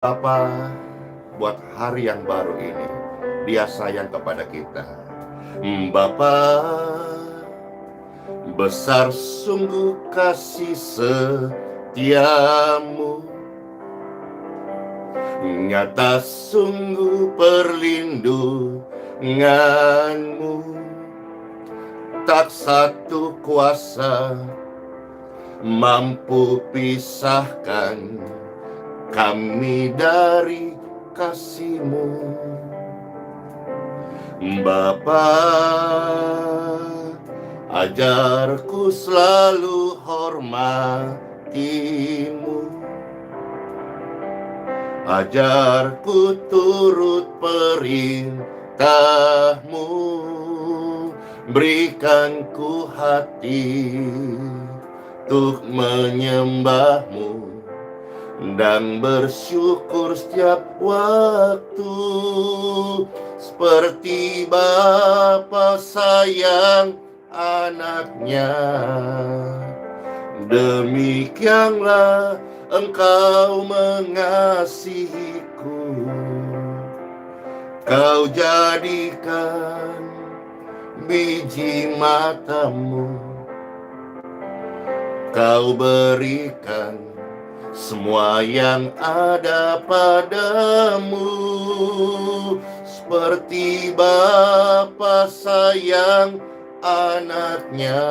Bapa, buat hari yang baru ini, Dia sayang kepada kita. Bapa, besar sungguh kasih setiamu, nyata sungguh perlindunganmu. Tak satu kuasa mampu pisahkan kami dari kasih-Mu. Bapa, ajarku selalu hormati-Mu, ajarku turut perintah-Mu, berikan ku hati untuk menyembah-Mu dan bersyukur setiap waktu, seperti Bapa sayang anaknya. Demikianlah Engkau mengasihiku. Kau jadikan biji matamu, Kau berikan semua yang ada padamu, seperti Bapa sayang anaknya.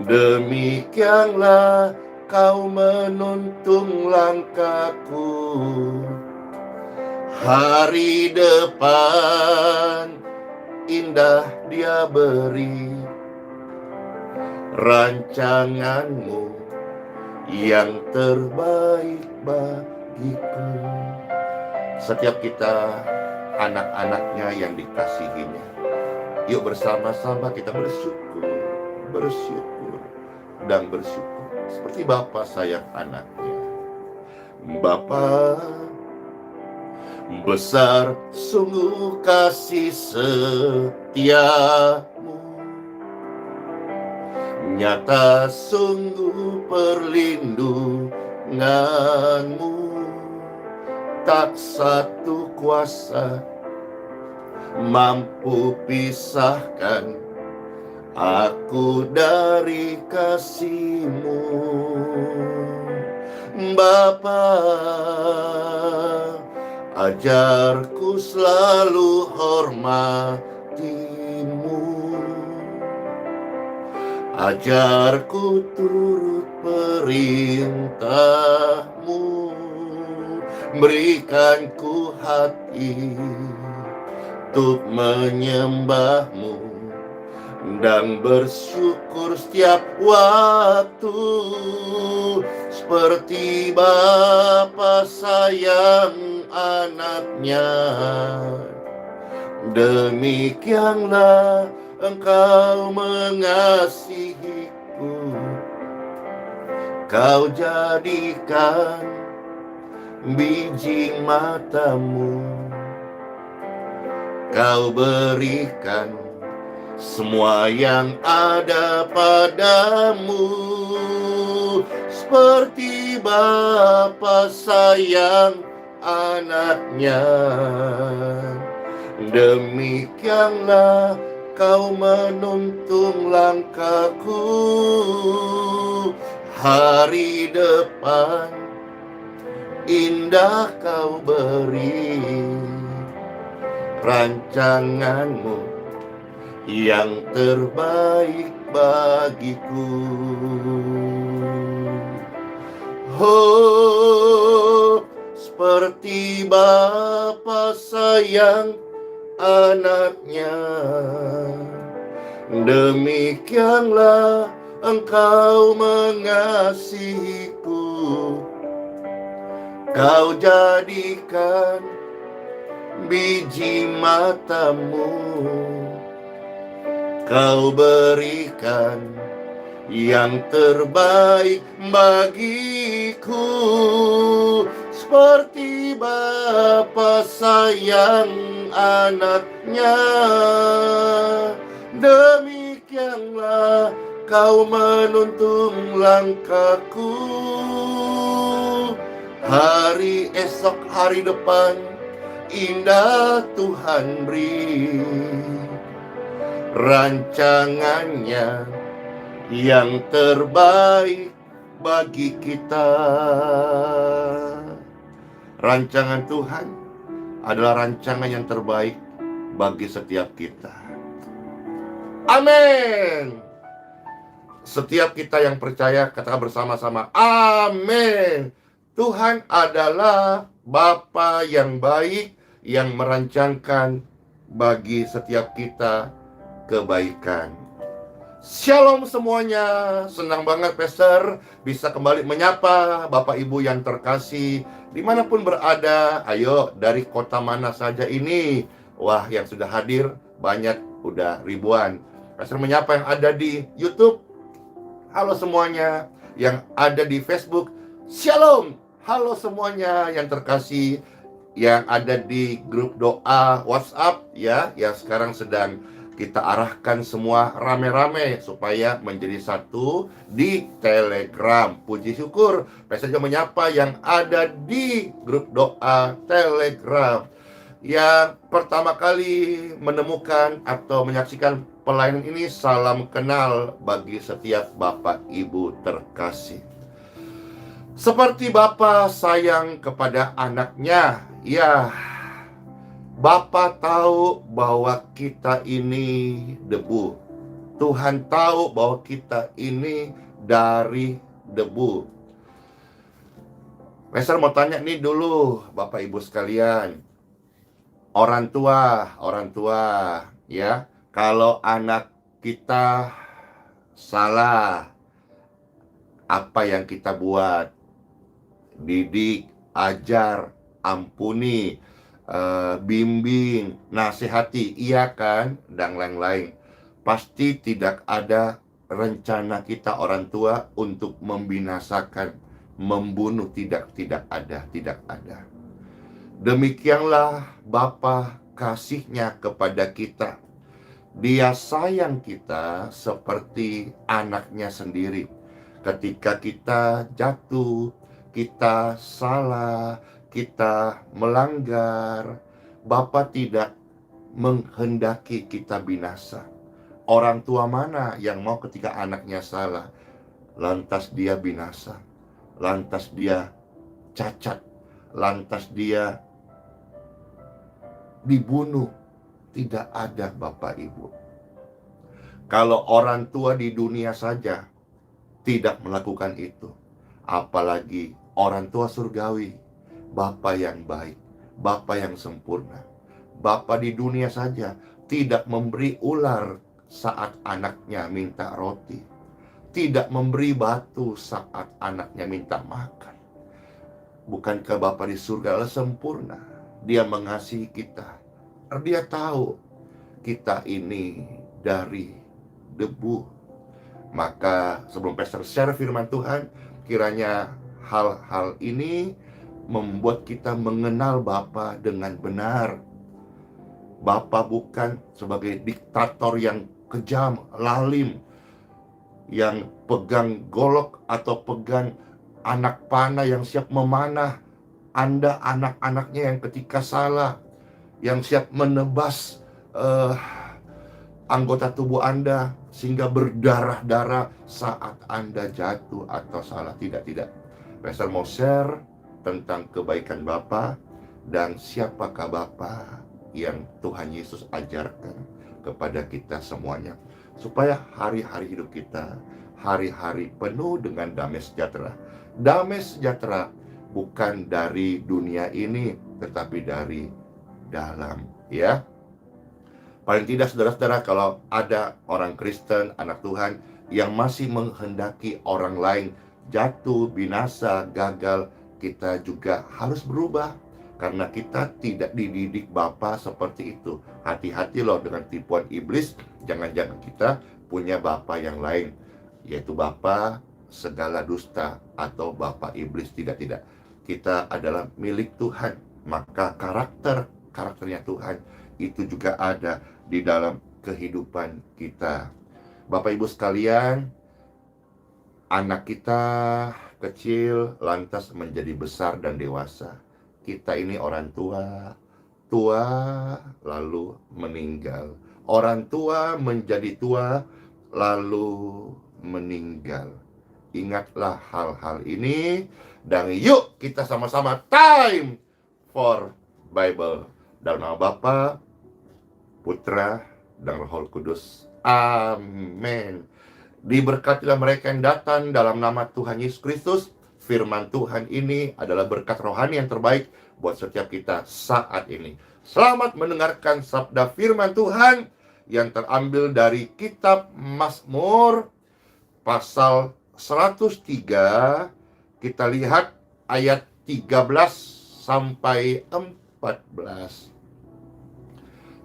Demikianlah Kau menuntun langkahku. Hari depan indah Dia beri, rancangan-Mu yang terbaik bagiku. Setiap kita anak-anaknya yang dikasihinya, yuk bersama-sama kita bersyukur, dan bersyukur seperti Bapa sayang anaknya. Bapa, besar sungguh kasih setiamu, nyata sungguh perlindunganmu. Tak satu kuasa mampu pisahkan aku dari kasih-Mu. Bapa, ajarku selalu hormati-Mu, ajarku turut perintah-Mu, berikan ku hati untuk menyembah-Mu dan bersyukur setiap waktu, seperti Bapa sayang anaknya. Demikianlah Engkau mengasihiku. Kau jadikan biji matamu, Kau berikan semua yang ada padamu, seperti Bapa sayang anaknya. Demikianlah Kau menuntun langkahku. Hari depan indah Kau beri, rancangan-Mu yang terbaik bagiku. Oh, seperti Bapa sayang anaknya, demikianlah Engkau mengasihiku. Kau jadikan biji matamu, Kau berikan yang terbaik bagiku, seperti Bapa sayang anaknya. Demikianlah Kau menuntun langkahku. Hari esok, hari depan indah Tuhan beri, rancangannya yang terbaik bagi kita. Rancangan Tuhan adalah rancangan yang terbaik bagi setiap kita. Amin. Setiap kita yang percaya, katakan bersama-sama, amin. Tuhan adalah Bapa yang baik, yang merancangkan bagi setiap kita kebaikan. Shalom semuanya. Senang banget Pastor bisa kembali menyapa Bapak Ibu yang terkasih dimanapun berada. Ayo, dari kota mana saja ini? Wah, yang sudah hadir banyak, udah ribuan. Pastor menyapa yang ada di YouTube. Halo semuanya. Yang ada di Facebook. Shalom. Halo semuanya yang terkasih, yang ada di grup doa WhatsApp ya, yang sekarang sedang kita arahkan semua rame-rame supaya menjadi satu di Telegram. Puji syukur, Pastor juga menyapa yang ada di grup doa Telegram. Yang pertama kali menemukan atau menyaksikan pelayanan ini, salam kenal bagi setiap Bapak Ibu terkasih. Seperti Bapa sayang kepada anaknya, ya, Bapa tahu bahwa kita ini debu. Tuhan tahu bahwa kita ini dari debu. Pastor mau tanya nih dulu, Bapak Ibu sekalian. Orang tua, ya. Kalau anak kita salah, apa yang kita buat? Didik, ajar, ampuni, bimbing, nasihati, iya kan, dan lain-lain. Pasti tidak ada rencana kita orang tua untuk membinasakan, membunuh, tidak ada. Demikianlah Bapa kasihnya kepada kita. Dia sayang kita seperti anaknya sendiri. Ketika kita jatuh, kita salah, kita melanggar, Bapa tidak menghendaki kita binasa. Orang tua mana yang mau ketika anaknya salah, lantas dia binasa, lantas dia cacat, lantas dia dibunuh? Tidak ada, Bapak Ibu. Kalau orang tua di dunia saja tidak melakukan itu, apalagi orang tua surgawi, Bapa yang baik, Bapa yang sempurna. Bapa di dunia saja tidak memberi ular saat anaknya minta roti, tidak memberi batu saat anaknya minta makan. Bukankah Bapa di surga adalah sempurna? Dia mengasihi kita. Dia tahu kita ini dari debu. Maka sebelum Pastor share firman Tuhan, kiranya hal-hal ini membuat kita mengenal Bapa dengan benar. Bapa bukan sebagai diktator yang kejam, lalim, yang pegang golok atau pegang anak panah yang siap memanah Anda, anak-anaknya yang ketika salah, yang siap menebas anggota tubuh Anda sehingga berdarah-darah saat Anda jatuh atau salah. Tidak. Pastor mau share tentang kebaikan Bapa dan siapakah Bapa yang Tuhan Yesus ajarkan kepada kita semuanya, supaya hari-hari hidup kita hari-hari penuh dengan damai sejahtera. Damai sejahtera bukan dari dunia ini, tetapi dari dalam, ya. Paling tidak saudara-saudara, kalau ada orang Kristen, anak Tuhan yang masih menghendaki orang lain jatuh, binasa, gagal, kita juga harus berubah. Karena kita tidak dididik Bapa seperti itu. Hati-hati loh dengan tipuan iblis. Jangan-jangan kita punya Bapa yang lain, yaitu Bapa segala dusta atau Bapa iblis. Tidak. Kita adalah milik Tuhan. Maka karakternya Tuhan itu juga ada di dalam kehidupan kita. Bapak Ibu sekalian, anak kita kecil lantas menjadi besar dan dewasa. Kita ini orang tua, tua lalu meninggal. Orang tua menjadi tua lalu meninggal. Ingatlah hal-hal ini dan yuk kita sama-sama time for Bible. Dalam nama Bapa, Putra, dan Roh Kudus. Amin. Diberkatilah mereka yang datang dalam nama Tuhan Yesus Kristus. Firman Tuhan ini adalah berkat rohani yang terbaik buat setiap kita saat ini. Selamat mendengarkan sabda firman Tuhan yang terambil dari kitab Mazmur pasal 103. Kita lihat ayat 13 sampai 14.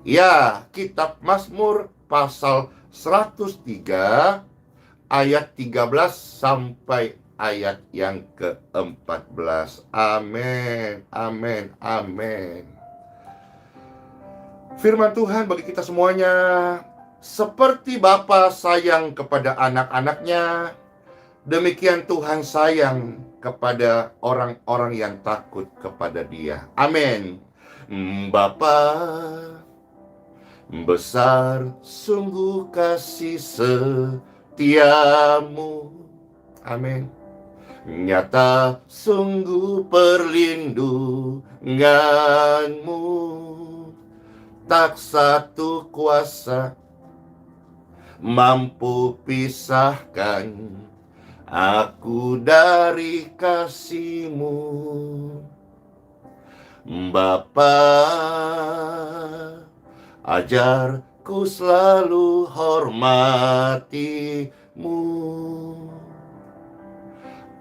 Ya, kitab Mazmur pasal 103 ayat 13 sampai ayat yang ke-14. Amin, amin, amin. Firman Tuhan bagi kita semuanya, seperti Bapa sayang kepada anak-anaknya, demikian Tuhan sayang kepada orang-orang yang takut kepada Dia. Amin. Bapa, besar sungguh kasih setiamu. Amin. Nyata sungguh perlindunganmu. Tak satu kuasa mampu pisahkan aku dari kasih-Mu. Bapa, ajarku selalu hormati-Mu.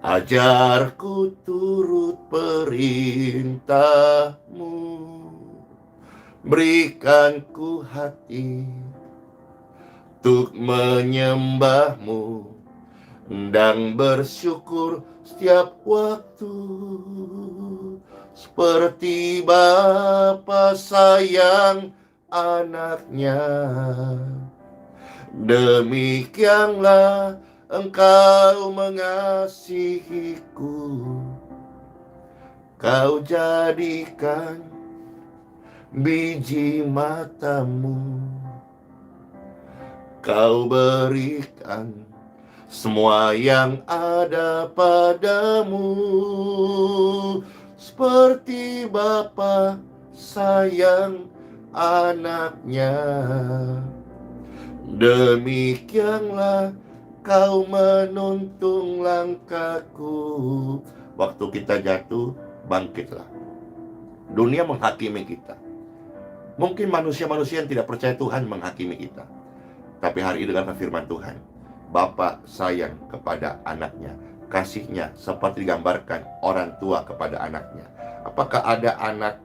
Ajarku turut perintah-Mu. Berikanku hati untuk menyembah-Mu dan bersyukur setiap waktu. Seperti Bapa sayang anaknya, demikianlah Engkau mengasihiku. Kau jadikan biji mata-Mu, Kau berikan semua yang ada padamu. Seperti Bapa sayang anaknya, demikianlah Kau menuntun langkahku. Waktu kita jatuh, bangkitlah. Dunia menghakimi kita. Mungkin manusia-manusia yang tidak percaya Tuhan menghakimi kita. Tapi hari ini dengan firman Tuhan, Bapa sayang kepada anaknya. Kasihnya seperti digambarkan orang tua kepada anaknya. Apakah ada anak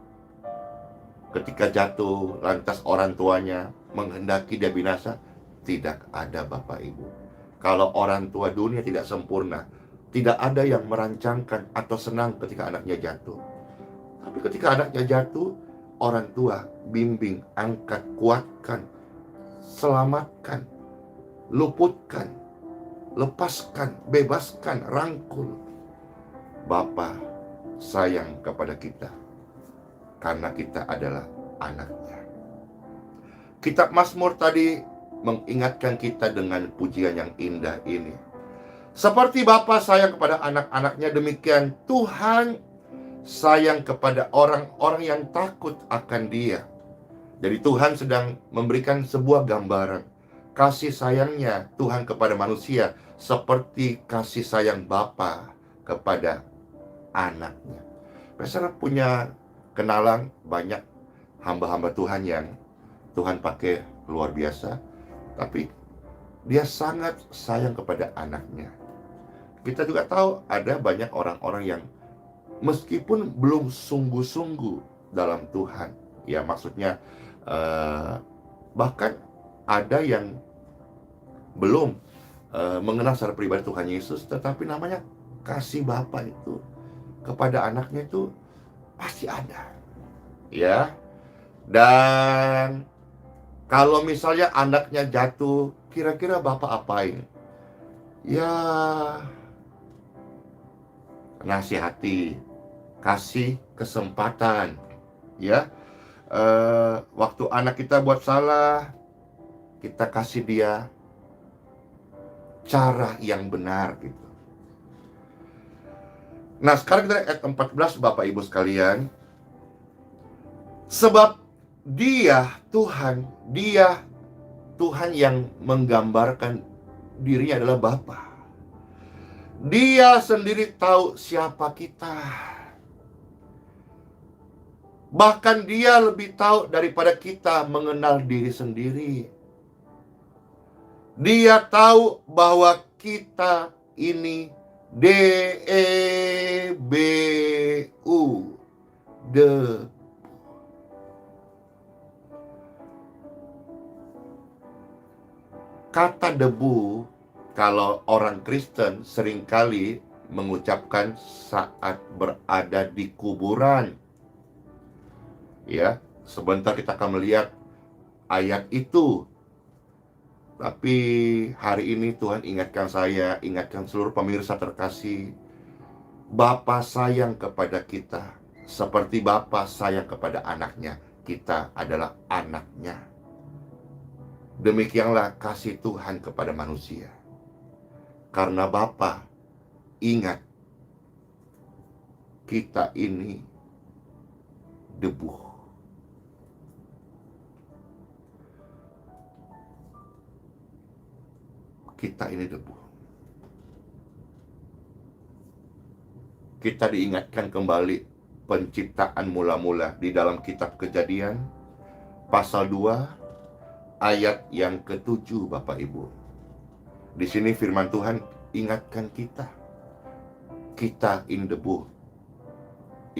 ketika jatuh lantas orang tuanya menghendaki dia binasa? Tidak ada, Bapak Ibu. Kalau orang tua dunia tidak sempurna, tidak ada yang merancangkan atau senang ketika anaknya jatuh. Tapi ketika anaknya jatuh, orang tua bimbing, angkat, kuatkan, selamatkan, luputkan, lepaskan, bebaskan, rangkul. Bapa sayang kepada kita karena kita adalah anaknya. Kitab Mazmur tadi mengingatkan kita dengan pujian yang indah ini. Seperti Bapa sayang kepada anak-anaknya, demikian Tuhan sayang kepada orang-orang yang takut akan Dia. Jadi Tuhan sedang memberikan sebuah gambaran kasih sayangnya Tuhan kepada manusia seperti kasih sayang Bapa kepada anaknya. Saya punya kenalan banyak hamba-hamba Tuhan yang Tuhan pakai luar biasa, tapi dia sangat sayang kepada anaknya. Kita juga tahu ada banyak orang-orang yang meskipun belum sungguh-sungguh dalam Tuhan, ya maksudnya bahkan ada yang belum mengenal secara pribadi Tuhan Yesus, tetapi namanya kasih Bapa itu kepada anaknya itu pasti ada, ya. Dan kalau misalnya anaknya jatuh, kira-kira Bapak apain? Ya, nasihati, kasih kesempatan, ya. Waktu anak kita buat salah, kita kasih dia cara yang benar gitu. Nah, sekarang kita ayat 14, Bapak Ibu sekalian. Sebab dia Tuhan yang menggambarkan dirinya adalah Bapa. Dia sendiri tahu siapa kita. Bahkan dia lebih tahu daripada kita mengenal diri sendiri. Dia tahu bahwa kita ini DEBU, kata debu, kalau orang Kristen seringkali mengucapkan saat berada di kuburan. Ya, sebentar kita akan melihat ayat itu. Tapi hari ini Tuhan ingatkan saya, ingatkan seluruh pemirsa terkasih, Bapa sayang kepada kita seperti Bapa sayang kepada anaknya. Kita adalah anaknya. Demikianlah kasih Tuhan kepada manusia. Karena Bapa ingat kita ini debu. Kita ini debu. Kita diingatkan kembali penciptaan mula-mula di dalam kitab Kejadian pasal 2 ayat yang ke-7, Bapak Ibu. Di sini firman Tuhan ingatkan kita. Kita ini debu.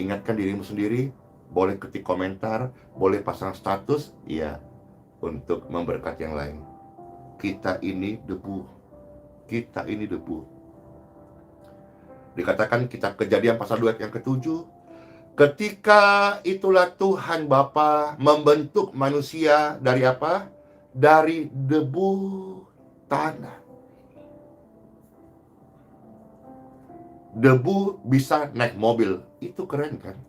Ingatkan dirimu sendiri, boleh ketik komentar, boleh pasang status, ya, untuk memberkati yang lain. Kita ini debu. Kita ini debu. Dikatakan kitab Kejadian pasal 2 ayat yang ke-7, ketika itulah Tuhan Bapa membentuk manusia dari apa? Dari debu tanah. Debu bisa naik mobil, itu keren kan?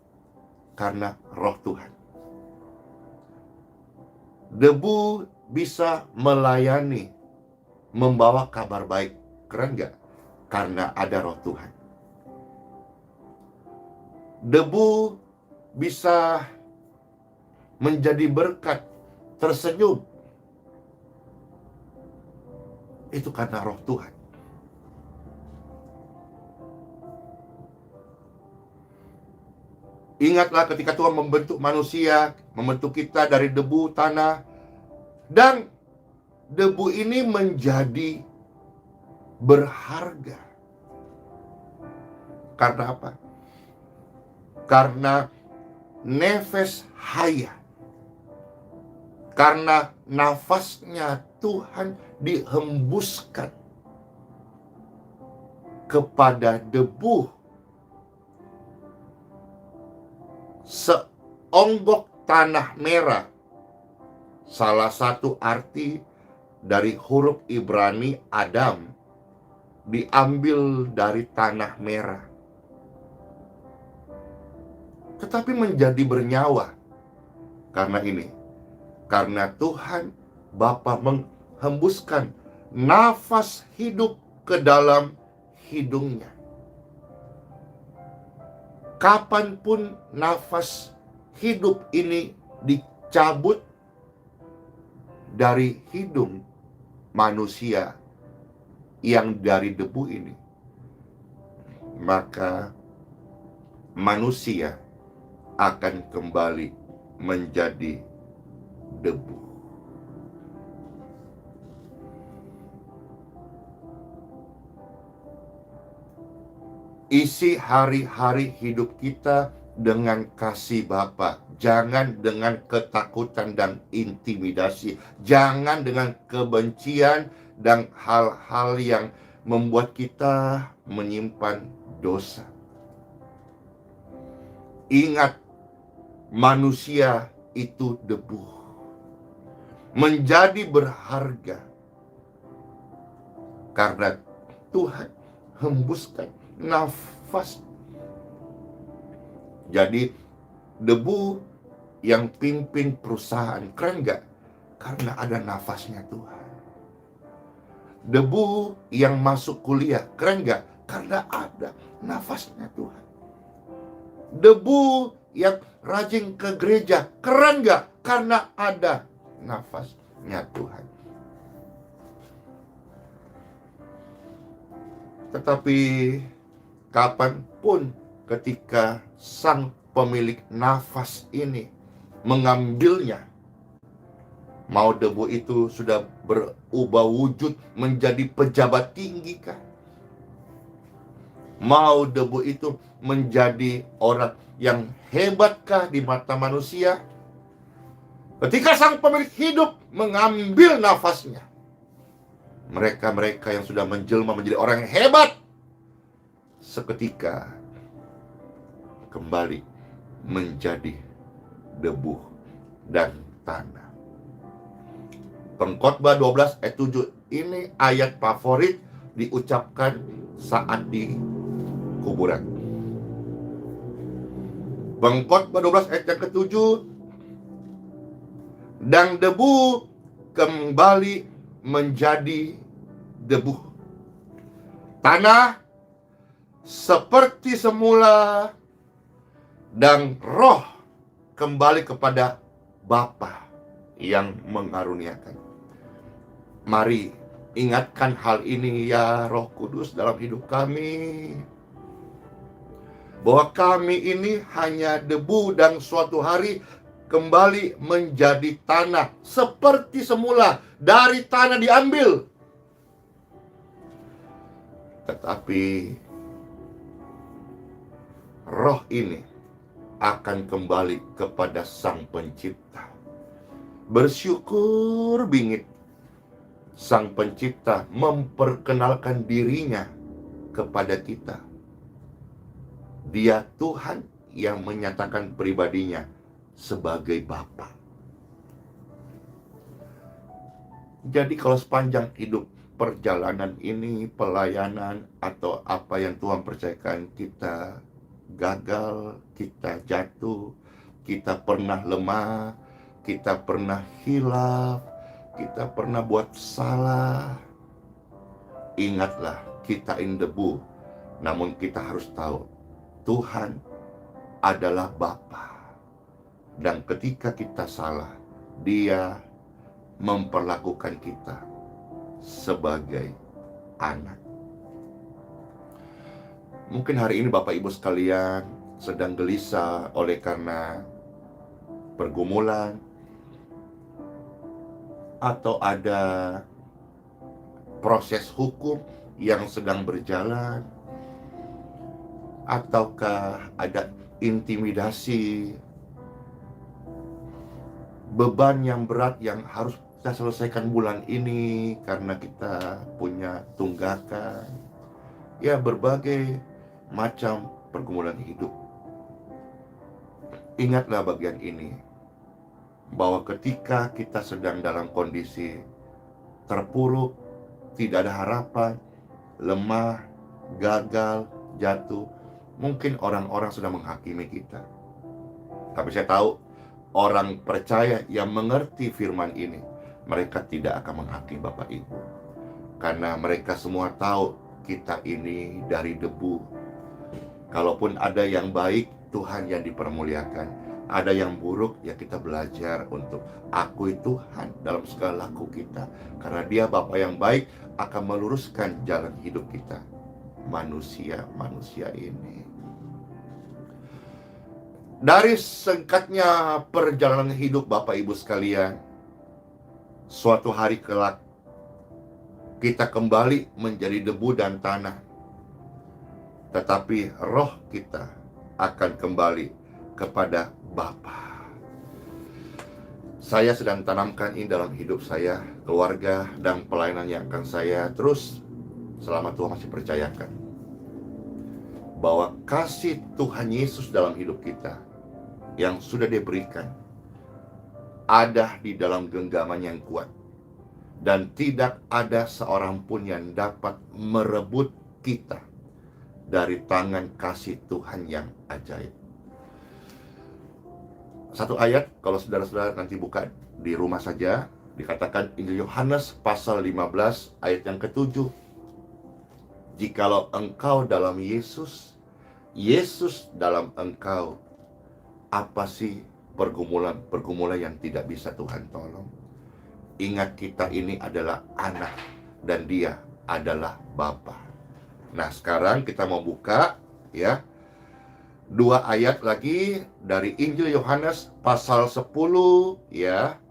Karena roh Tuhan. Debu bisa melayani, membawa kabar baik, keren gak? Karena ada roh Tuhan. Debu bisa menjadi berkat, tersenyum, itu karena roh Tuhan. Ingatlah ketika Tuhan membentuk manusia, membentuk kita dari debu tanah, dan debu ini menjadi berharga. Karena apa? Karena nefes haya. Karena nafasnya Tuhan dihembuskan kepada debu. Seonggok tanah merah. Salah satu arti dari huruf Ibrani Adam diambil dari tanah merah. Tetapi menjadi bernyawa. Karena ini. Karena Tuhan Bapa menghembuskan nafas hidup ke dalam hidungnya. Kapanpun nafas hidup ini dicabut dari hidung manusia yang dari debu ini, maka manusia akan kembali menjadi debu. Isi hari-hari hidup kita dengan kasih Bapa. Jangan dengan ketakutan dan intimidasi. Jangan dengan kebencian dan hal-hal yang membuat kita menyimpan dosa. Ingat, manusia itu debu. Menjadi berharga karena Tuhan hembuskan nafas Jadi debu yang pimpin perusahaan, keren nggak? Karena ada nafasnya Tuhan. Debu yang masuk kuliah, keren nggak? Karena ada nafasnya Tuhan. Debu yang rajin ke gereja, keren nggak? Karena ada nafasnya Tuhan. Tetapi kapanpun ketika sang pemilik nafas ini mengambilnya, mau debu itu sudah berubah wujud menjadi pejabat tinggi kah? Mau debu itu menjadi orang yang hebatkah di mata manusia? Ketika sang pemilik hidup mengambil nafasnya, mereka-mereka yang sudah menjelma menjadi orang yang hebat, seketika kembali menjadi debu dan tanah. Pengkhotbah 12 ayat 7 ini ayat favorit diucapkan saat di kuburan. Pengkhotbah 12 ayat yang ke-7, dan debu kembali menjadi debu. Tanah seperti semula, dan roh kembali kepada Bapa yang mengaruniakan. Mari ingatkan hal ini ya Roh Kudus dalam hidup kami, bahwa kami ini hanya debu dan suatu hari kembali menjadi tanah seperti semula. Dari tanah diambil, tetapi roh ini akan kembali kepada Sang Pencipta. Bersyukur bingit Sang Pencipta memperkenalkan dirinya kepada kita. Dia Tuhan yang menyatakan pribadinya sebagai Bapa. Jadi kalau sepanjang hidup perjalanan ini, pelayanan atau apa yang Tuhan percayakan, kita gagal, kita jatuh, kita pernah lemah, kita pernah hilaf, kita pernah buat salah. Ingatlah, kita ini debu, namun kita harus tahu Tuhan adalah Bapa. Dan ketika kita salah, Dia memperlakukan kita sebagai anak. Mungkin hari ini Bapak Ibu sekalian sedang gelisah oleh karena pergumulan, atau ada proses hukum yang sedang berjalan, ataukah ada intimidasi, beban yang berat yang harus kita selesaikan bulan ini karena kita punya tunggakan. Ya, berbagai macam pergumulan hidup. Ingatlah bagian ini, bahwa ketika kita sedang dalam kondisi terpuruk, tidak ada harapan, lemah, gagal, jatuh, mungkin orang-orang sudah menghakimi kita. Tapi saya tahu orang percaya yang mengerti firman ini, mereka tidak akan menghakimi Bapak Ibu, karena mereka semua tahu kita ini dari debu. Kalaupun ada yang baik, Tuhan yang dipermuliakan. Ada yang buruk, ya kita belajar untuk akui Tuhan dalam segala laku kita. Karena Dia Bapa yang baik akan meluruskan jalan hidup kita, manusia ini. Dari singkatnya perjalanan hidup Bapak Ibu sekalian, suatu hari kelak kita kembali menjadi debu dan tanah, tetapi roh kita akan kembali kepada Bapa. Saya sedang tanamkan ini dalam hidup saya, keluarga, dan pelayanan yang akan saya terus selama Tuhan masih percayakan, bahwa kasih Tuhan Yesus dalam hidup kita yang sudah diberikan ada di dalam genggaman yang kuat, dan tidak ada seorang pun yang dapat merebut kita dari tangan kasih Tuhan yang ajaib. Satu ayat, kalau saudara-saudara nanti buka di rumah saja, dikatakan Injil Yohanes pasal 15 ayat yang ke-7. Jikalau engkau dalam Yesus, Yesus dalam engkau, apa sih pergumulan yang tidak bisa Tuhan tolong? Ingat, kita ini adalah anak dan dia adalah Bapa. Nah, sekarang kita mau buka ya, 2 ayat lagi dari Injil Yohanes pasal 10 ya,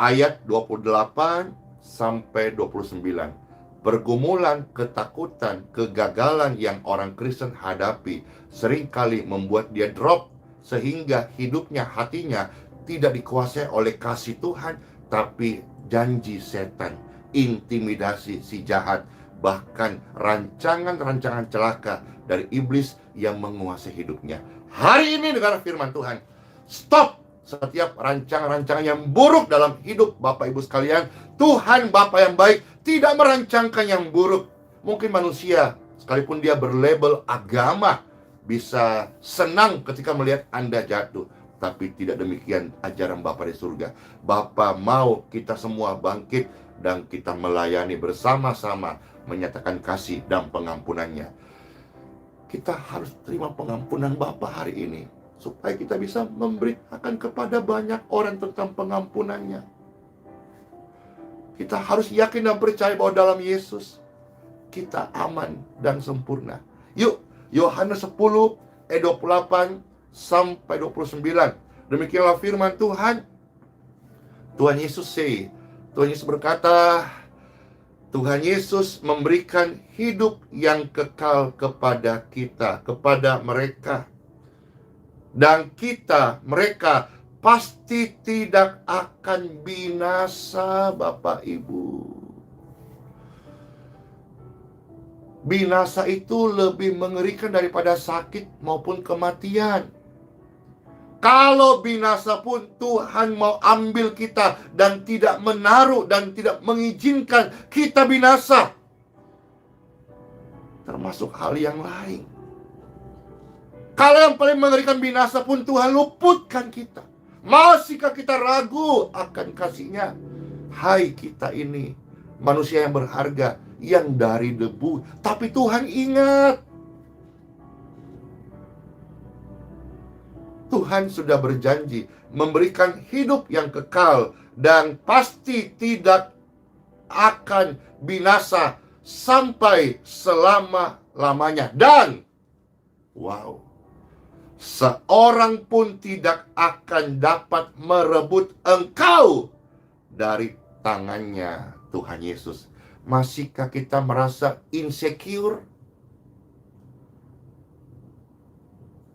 ayat 28 sampai 29. Pergumulan, ketakutan, kegagalan yang orang Kristen hadapi seringkali membuat dia drop, sehingga hidupnya, hatinya tidak dikuasai oleh kasih Tuhan, tapi janji setan, intimidasi si jahat, bahkan rancangan-rancangan celaka dari iblis yang menguasai hidupnya. Hari ini dengar firman Tuhan, stop setiap rancangan-rancangan yang buruk dalam hidup Bapak Ibu sekalian. Tuhan Bapa yang baik tidak merancangkan yang buruk. Mungkin manusia, sekalipun dia berlabel agama, bisa senang ketika melihat Anda jatuh. Tapi tidak demikian ajaran Bapa di surga. Bapa mau kita semua bangkit dan kita melayani bersama-sama, menyatakan kasih dan pengampunannya. Kita harus terima pengampunan Bapa hari ini, supaya kita bisa memberitakan kepada banyak orang tentang pengampunannya. Kita harus yakin dan percaya bahwa dalam Yesus kita aman dan sempurna. Yuk, Yohanes 10 ayat 28 sampai 29. Demikianlah firman Tuhan. Tuhan Yesus berkata, Tuhan Yesus memberikan hidup yang kekal kepada kita, kepada mereka. Dan mereka pasti tidak akan binasa, Bapak Ibu. Binasa itu lebih mengerikan daripada sakit maupun kematian. Kalau binasa pun Tuhan mau ambil kita dan tidak menaruh dan tidak mengizinkan kita binasa. Termasuk hal yang lain. Kalau yang paling mengerikan binasa pun Tuhan luputkan kita. Masihkah kita ragu akan kasih-Nya? Hai, kita ini manusia yang berharga, yang dari debu. Tapi Tuhan ingat, Tuhan sudah berjanji memberikan hidup yang kekal dan pasti tidak akan binasa sampai selama-lamanya. Dan wow, seorang pun tidak akan dapat merebut engkau dari tangannya Tuhan Yesus. Masihkah kita merasa insecure?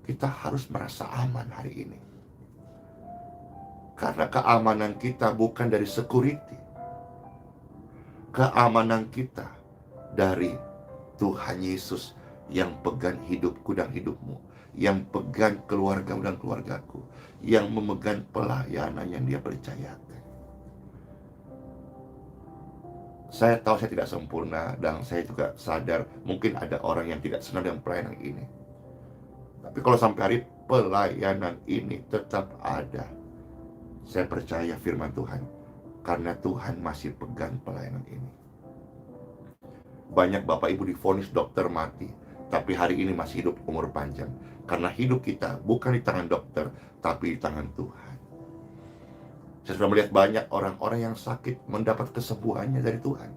Kita harus merasa aman hari ini. Karena keamanan kita bukan dari security. Keamanan kita dari Tuhan Yesus yang pegang hidupku dan hidupmu, yang pegang keluargamu dan keluargaku, yang memegang pelayanan yang Dia percayakan. Saya tahu saya tidak sempurna, dan saya juga sadar mungkin ada orang yang tidak senang dengan pelayanan ini. Tapi kalau sampai hari pelayanan ini tetap ada, saya percaya firman Tuhan, karena Tuhan masih pegang pelayanan ini. Banyak Bapak Ibu divonis dokter mati, tapi hari ini masih hidup umur panjang. Karena hidup kita bukan di tangan dokter, tapi di tangan Tuhan. Saya sudah melihat banyak orang-orang yang sakit mendapat kesembuhannya dari Tuhan.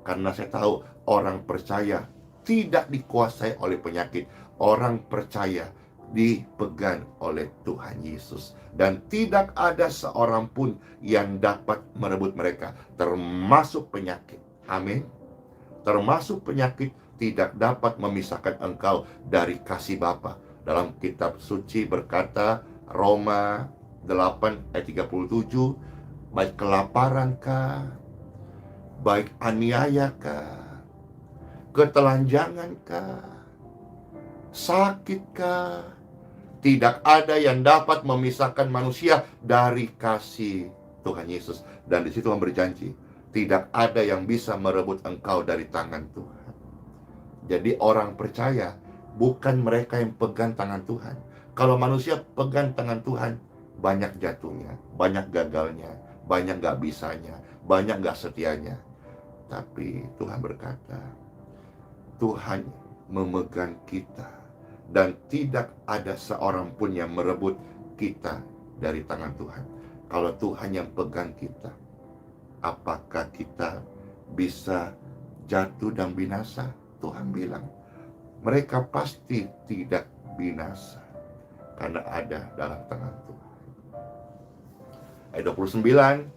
Karena saya tahu orang percaya tidak dikuasai oleh penyakit. Orang percaya dipegang oleh Tuhan Yesus. Dan tidak ada seorang pun yang dapat merebut mereka, termasuk penyakit. Amin. Termasuk penyakit tidak dapat memisahkan engkau dari kasih Bapa. Dalam kitab suci berkata, Roma 8 ayat 37, baik kelaparankah, baik aniayakah, ketelanjangankah, sakitkah, tidak ada yang dapat memisahkan manusia dari kasih Tuhan Yesus. Dan di situ Tuhan berjanji, tidak ada yang bisa merebut engkau dari tangan Tuhan. Jadi orang percaya bukan mereka yang pegang tangan Tuhan. Kalau manusia pegang tangan Tuhan, banyak jatuhnya, banyak gagalnya, banyak gak bisanya, banyak gak setianya. Tapi Tuhan berkata, Tuhan memegang kita, dan tidak ada seorang pun yang merebut kita dari tangan Tuhan. Kalau Tuhan yang pegang kita, apakah kita bisa jatuh dan binasa? Tuhan bilang, mereka pasti tidak binasa karena ada dalam tangan Tuhan. Ayat 29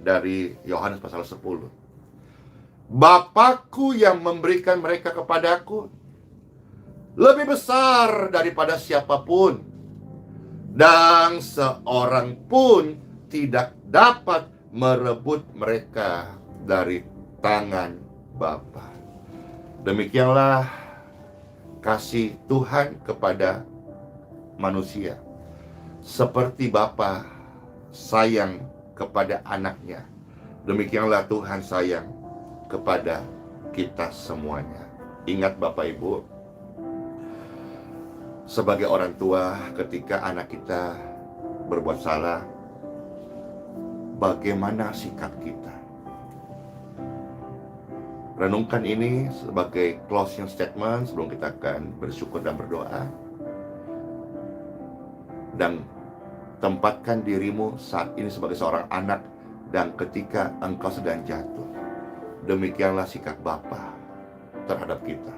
dari Yohanes pasal 10. Bapakku yang memberikan mereka kepadaku lebih besar daripada siapapun, dan seorang pun tidak dapat merebut mereka dari tangan Bapa. Demikianlah kasih Tuhan kepada manusia. Seperti Bapa sayang kepada anaknya, demikianlah Tuhan sayang kepada kita semuanya. Ingat Bapak Ibu, sebagai orang tua, ketika anak kita berbuat salah, bagaimana sikap kita? Renungkan ini sebagai closing statement sebelum kita akan bersyukur dan berdoa. Dan tempatkan dirimu saat ini sebagai seorang anak, dan ketika engkau sedang jatuh, demikianlah sikap Bapa terhadap kita.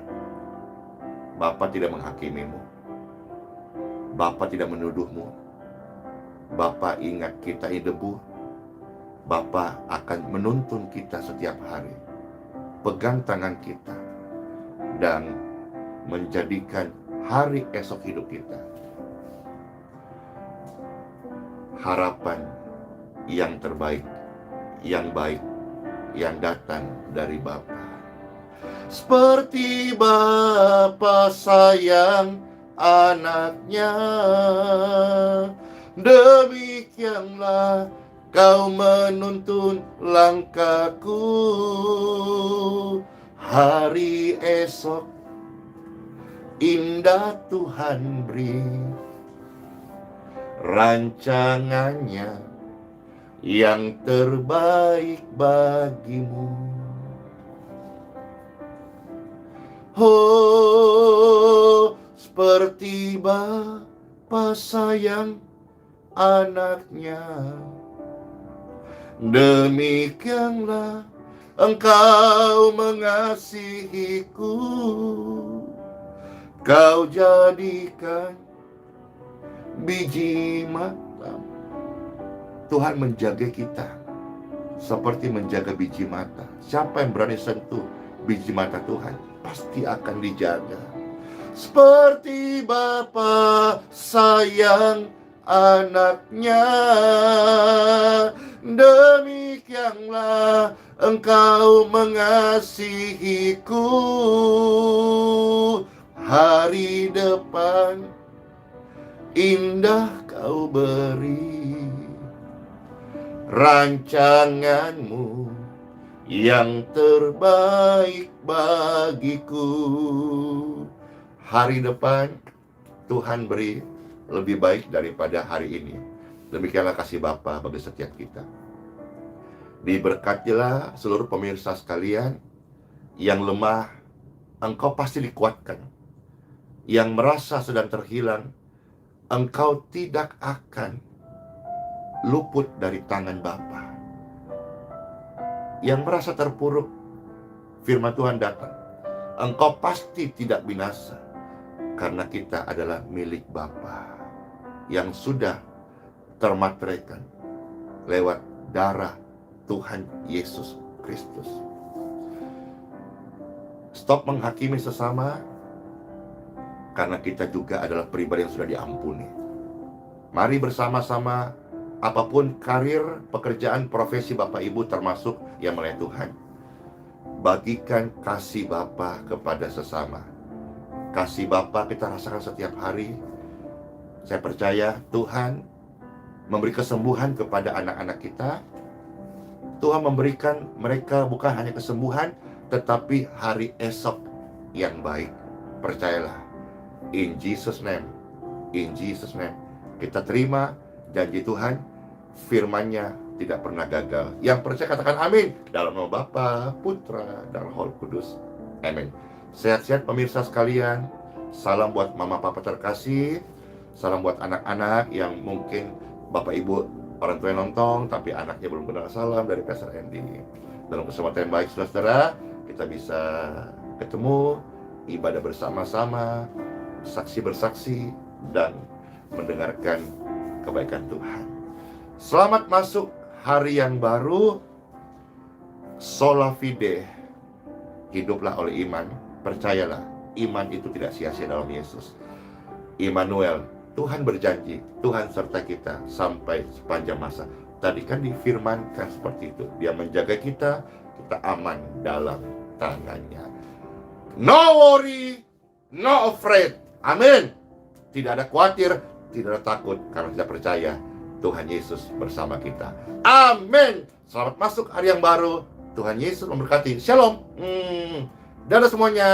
Bapa tidak menghakimimu, Bapa tidak menuduhmu. Bapa ingat kita ini debu. Bapa akan menuntun kita setiap hari, pegang tangan kita, dan menjadikan hari esok hidup kita harapan yang terbaik, yang baik, yang datang dari Bapa. Seperti Bapa sayang anaknya, demikianlah kau menuntun langkahku. Hari esok indah Tuhan beri, rancangannya yang terbaik bagimu. Oh, seperti Bapa sayang anaknya, demikianlah engkau mengasihiku. Kau jadikan biji mata. Tuhan menjaga kita seperti menjaga biji mata. Siapa yang berani sentuh biji mata Tuhan pasti akan dijaga. Seperti Bapa sayang anaknya, demikianlah engkau mengasihiku. Hari depan indah kau beri, rancanganmu yang terbaik bagiku. Hari depan Tuhan beri lebih baik daripada hari ini. Demikianlah kasih Bapa bagi setiap kita. Diberkatilah seluruh pemirsa sekalian. Yang lemah, engkau pasti dikuatkan. Yang merasa sedang terhilang, engkau tidak akan luput dari tangan Bapa. Yang merasa terpuruk, firman Tuhan datang, engkau pasti tidak binasa, karena kita adalah milik Bapa yang sudah termateraikan lewat darah Tuhan Yesus Kristus. Stop menghakimi sesama, karena kita juga adalah pribadi yang sudah diampuni. Mari bersama-sama, apapun karir, pekerjaan, profesi Bapak Ibu termasuk yang melayani Tuhan, bagikan kasih Bapa kepada sesama. Kasih Bapa kita rasakan setiap hari. Saya percaya Tuhan memberi kesembuhan kepada anak-anak kita. Tuhan memberikan mereka bukan hanya kesembuhan, tetapi hari esok yang baik. Percayalah. In Jesus' name, kita terima Janji Tuhan, firman-Nya tidak pernah gagal. Yang percaya katakan amin. Dalam nama Bapa, Putra, dan Roh Kudus. Amin. Sehat-sehat pemirsa sekalian. Salam buat mama papa terkasih. Salam buat anak-anak yang mungkin bapak ibu orang tua yang nonton, tapi anaknya belum kenal salam dari Pastor Andy. Dalam kesempatan yang baik, saudara, kita bisa ketemu, ibadah bersama-sama, saksi bersaksi, dan mendengarkan kebaikan Tuhan. Selamat masuk hari yang baru. Sola fide, hiduplah oleh iman. Percayalah, iman itu tidak sia-sia dalam Yesus. Immanuel, Tuhan berjanji, Tuhan serta kita sampai sepanjang masa. Tadi kan difirmankan seperti itu. Dia menjaga kita, kita aman dalam tangannya. No worry, no afraid. Amin. Tidak ada khawatir, tidak ada takut, karena kita percaya Tuhan Yesus bersama kita. Amin. Selamat masuk hari yang baru. Tuhan Yesus memberkati. Shalom. Dadah semuanya.